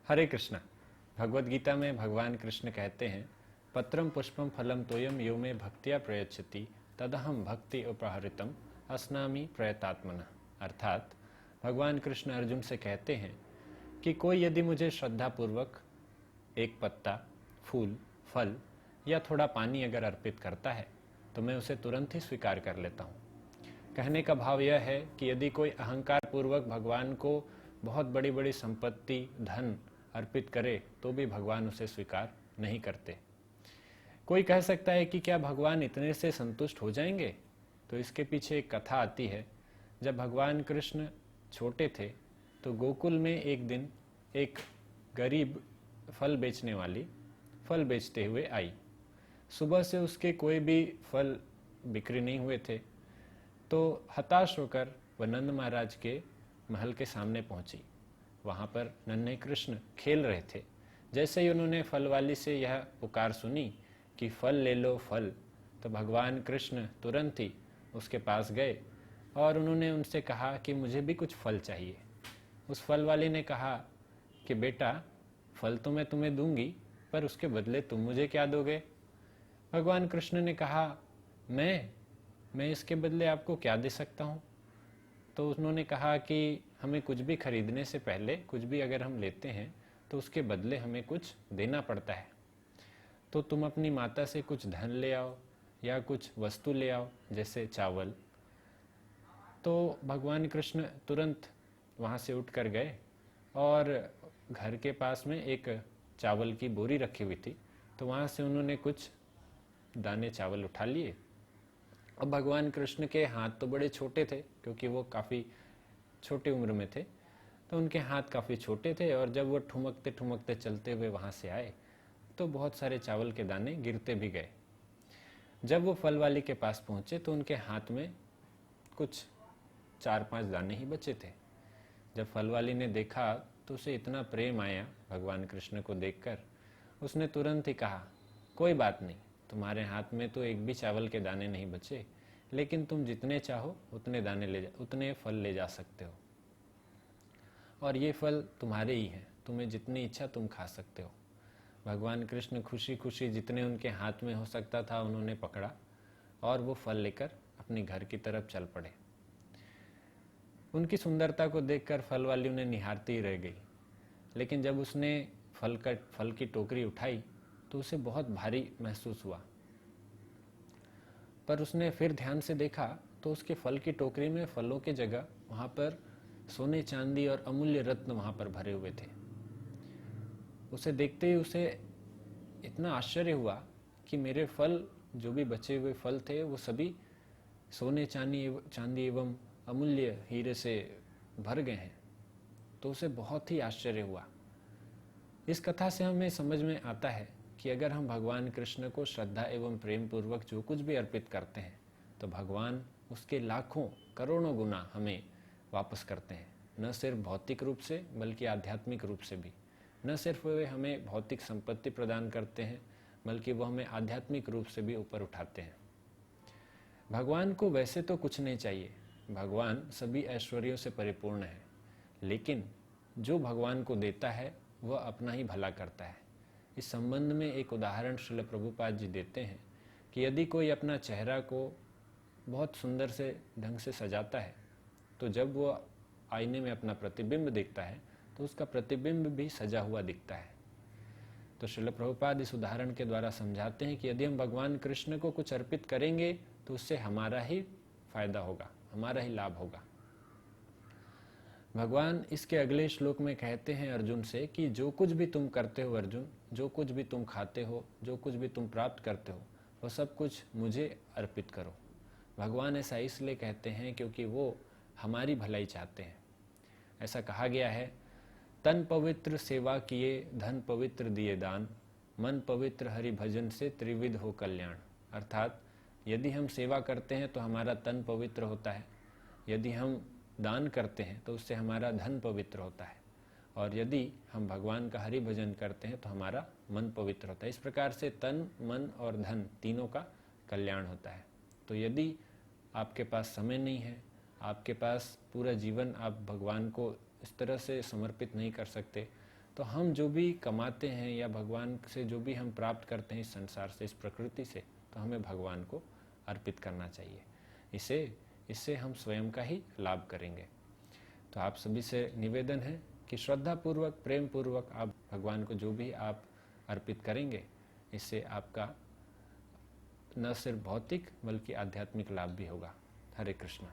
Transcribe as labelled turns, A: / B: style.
A: हरे कृष्णा। भगवत गीता में भगवान कृष्ण कहते हैं, पत्रम पुष्पम फलम तोयम यो में भक्तिया प्रयच्छति तदहम भक्ति उपहृतम अस्नामि प्रयतात्मनः। अर्थात भगवान कृष्ण अर्जुन से कहते हैं कि कोई यदि मुझे श्रद्धापूर्वक एक पत्ता, फूल, फल या थोड़ा पानी अगर अर्पित करता है तो मैं उसे तुरंत ही स्वीकार कर लेता हूँ। कहने का भाव यह है कि यदि कोई अहंकार पूर्वक भगवान को बहुत बड़ी बड़ी संपत्ति, धन अर्पित करे तो भी भगवान उसे स्वीकार नहीं करते। कोई कह सकता है कि क्या भगवान इतने से संतुष्ट हो जाएंगे? तो इसके पीछे एक कथा आती है। जब भगवान कृष्ण छोटे थे तो गोकुल में एक दिन एक गरीब फल बेचने वाली फल बेचते हुए आई। सुबह से उसके कोई भी फल बिक्री नहीं हुए थे, तो हताश होकर वह नंद महाराज के महल के सामने पहुंची। वहां पर नन्हे कृष्ण खेल रहे थे। जैसे ही उन्होंने फल वाली से यह पुकार सुनी कि फल ले लो फल, तो भगवान कृष्ण तुरंत ही उसके पास गए और उन्होंने उनसे कहा कि मुझे भी कुछ फल चाहिए। उस फल वाली ने कहा कि बेटा, फल तो मैं तुम्हें दूंगी, पर उसके बदले तुम मुझे क्या दोगे? भगवान कृष्ण ने कहा, मैं इसके बदले आपको क्या दे सकता हूँ? तो उन्होंने कहा कि हमें कुछ भी खरीदने से पहले, कुछ भी अगर हम लेते हैं तो उसके बदले हमें कुछ देना पड़ता है। तो तुम अपनी माता से कुछ धन ले आओ या कुछ वस्तु ले आओ, जैसे चावल। तो भगवान कृष्ण तुरंत वहाँ से उठ कर गए और घर के पास में एक चावल की बोरी रखी हुई थी, तो वहाँ से उन्होंने कुछ दाने चावल उठा लिए। अब भगवान कृष्ण के हाथ तो बड़े छोटे थे, क्योंकि वो काफ़ी छोटी उम्र में थे, तो उनके हाथ काफ़ी छोटे थे और जब वो ठुमकते ठुमकते चलते हुए वहाँ से आए तो बहुत सारे चावल के दाने गिरते भी गए। जब वो फल वाली के पास पहुँचे तो उनके हाथ में कुछ 4-5 दाने ही बचे थे। जब फल वाली ने देखा तो उसे इतना प्रेम आया भगवान कृष्ण को देखकर, उसने तुरंत ही कहा, कोई बात नहीं, तुम्हारे हाथ में तो एक भी चावल के दाने नहीं बचे, लेकिन तुम जितने चाहो उतने फल ले जा सकते हो, और ये फल तुम्हारे ही हैं, तुम्हें जितनी इच्छा तुम खा सकते हो। भगवान कृष्ण खुशी खुशी जितने उनके हाथ में हो सकता था उन्होंने पकड़ा और वो फल लेकर अपने घर की तरफ चल पड़े। उनकी सुंदरता को देखकर फल वाली उन्हें निहारती ही रह गई, लेकिन जब उसने फल की टोकरी उठाई तो उसे बहुत भारी महसूस हुआ। पर उसने फिर ध्यान से देखा तो उसके फल की टोकरी में फलों की जगह वहां पर सोने चांदी और अमूल्य रत्न वहां पर भरे हुए थे। उसे देखते ही उसे इतना आश्चर्य हुआ कि मेरे फल, जो भी बचे हुए फल थे, वो सभी सोने चांदी एवं अमूल्य हीरे से भर गए हैं। तो उसे बहुत ही आश्चर्य हुआ। इस कथा से हमें समझ में आता है कि अगर हम भगवान कृष्ण को श्रद्धा एवं प्रेम पूर्वक जो कुछ भी अर्पित करते हैं तो भगवान उसके लाखों करोड़ों गुना हमें वापस करते हैं। न सिर्फ भौतिक रूप से बल्कि आध्यात्मिक रूप से भी। न सिर्फ वे हमें भौतिक संपत्ति प्रदान करते हैं बल्कि वो हमें आध्यात्मिक रूप से भी ऊपर उठाते हैं। भगवान को वैसे तो कुछ नहीं चाहिए, भगवान सभी ऐश्वर्यों से परिपूर्ण है, लेकिन जो भगवान को देता है वह अपना ही भला करता है। इस संबंध में एक उदाहरण श्रील प्रभुपाद जी देते हैं कि यदि कोई अपना चेहरा को बहुत सुंदर से ढंग से सजाता है तो जब वो आईने में अपना प्रतिबिंब देखता है तो उसका प्रतिबिंब भी सजा हुआ दिखता है। तो श्रील प्रभुपाद इस उदाहरण के द्वारा समझाते हैं कि यदि हम भगवान कृष्ण को कुछ अर्पित करेंगे तो उससे हमारा ही फायदा होगा, हमारा ही लाभ होगा। भगवान इसके अगले श्लोक में कहते हैं अर्जुन से कि जो कुछ भी तुम करते हो अर्जुन, जो कुछ भी तुम खाते हो, जो कुछ भी तुम प्राप्त करते हो, वह सब कुछ मुझे अर्पित करो। भगवान ऐसा इसलिए कहते हैं क्योंकि वो हमारी भलाई चाहते हैं। ऐसा कहा गया है, तन पवित्र सेवा किए, धन पवित्र दिए दान, मन पवित्र हरि भजन से त्रिविध हो कल्याण। अर्थात यदि हम सेवा करते हैं तो हमारा तन पवित्र होता है, यदि हम दान करते हैं तो उससे हमारा धन पवित्र होता है, और यदि हम भगवान का हरि भजन करते हैं तो हमारा मन पवित्र होता है। इस प्रकार से तन, मन और धन तीनों का कल्याण होता है। तो यदि आपके पास समय नहीं है, आपके पास पूरा जीवन आप भगवान को इस तरह से समर्पित नहीं कर सकते, तो हम जो भी कमाते हैं या भगवान से जो भी हम प्राप्त करते हैं इस संसार से, इस प्रकृति से, तो हमें भगवान को अर्पित करना चाहिए। इससे हम स्वयं का ही लाभ करेंगे। तो आप सभी से निवेदन है कि श्रद्धापूर्वक, प्रेम पूर्वक आप भगवान को जो भी आप अर्पित करेंगे, इससे आपका न सिर्फ भौतिक बल्कि आध्यात्मिक लाभ भी होगा। हरे कृष्ण।